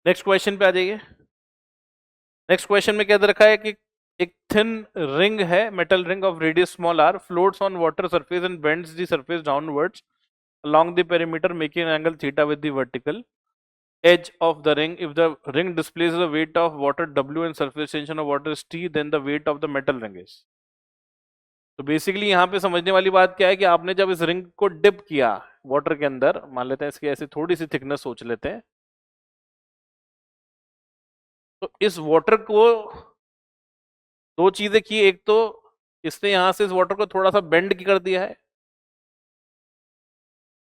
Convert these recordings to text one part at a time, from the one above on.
Next question पे आ जाइए। Next question में क्या दे रखा है कि एक थिन रिंग है, metal ring of radius small r, floats on water surface and bends the surface downwards along the perimeter making an angle theta with the vertical edge of the ring. If the ring displaces the weight of water W and surface tension of water is T, then the weight of the metal ring is. तो basically यहाँ पे समझने वाली बात क्या है कि आपने जब इस रिंग को डिप किया वाटर के अंदर, मान लेते हैं इसकी ऐसे थोड़ी सी थिकनेस सोच लेते हैं, तो इस वाटर को दो चीजें की। एक तो इसने यहां से इस वाटर को थोड़ा सा बेंड कर दिया है,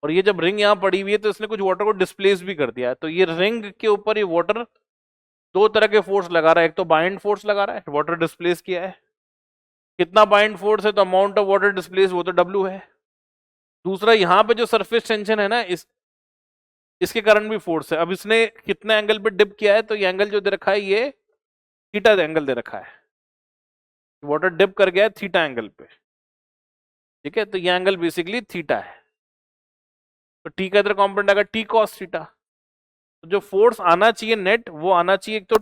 और ये जब रिंग यहाँ पड़ी हुई है तो इसने कुछ वाटर को डिस्प्लेस भी कर दिया है। तो ये रिंग के ऊपर ये वाटर दो तरह के फोर्स लगा रहा है। एक तो बाइंड फोर्स लगा रहा है, वाटर डिस्प्लेस किया है, कितना बाइंड फोर्स है तो अमाउंट ऑफ वाटर डिस्प्लेस वो तो डब्ल्यू है। दूसरा यहाँ पे जो सरफेस टेंशन है ना, इसके कारण भी फोर्स है। अब इसने कितने एंगल पे डिप किया है, तो ये एंगल जो दे रखा है ये थीटा एंगल दे रखा है, वाटर डिप कर गया है थीटा एंगल पे, ठीक है। तो ये एंगल बेसिकली थीटा है। तो टी का इधर कॉम्पोनेंट आएगा टी कॉस थीटा। तो जो फोर्स आना चाहिए नेट वो आना चाहिए एक तो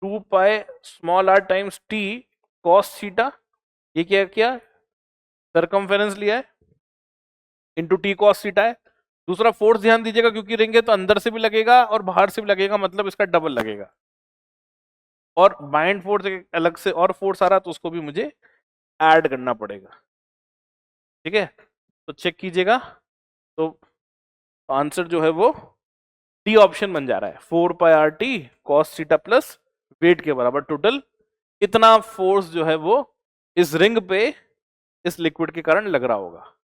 2 small r times T cos theta, ये क्या किया, सरकमफेरेंस लिया है, इंटू टी कॉस थीटा है। दूसरा फोर्स ध्यान दीजिएगा, क्योंकि रिंग है तो अंदर से भी लगेगा और बाहर से भी लगेगा, मतलब इसका डबल लगेगा। और बाइंड फोर्स अलग से और फोर्स आ रहा तो उसको भी मुझे ऐड करना पड़ेगा, ठीक है। तो चेक कीजिएगा, तो आंसर जो है वो डी ऑप्शन बन जा रहा है, 4π/r/t cos theta plus wait के बराबर। टोटल इतना फोर्स जो है वो इस रिंग पे इस लिक्विड के कारण लग रहा होगा।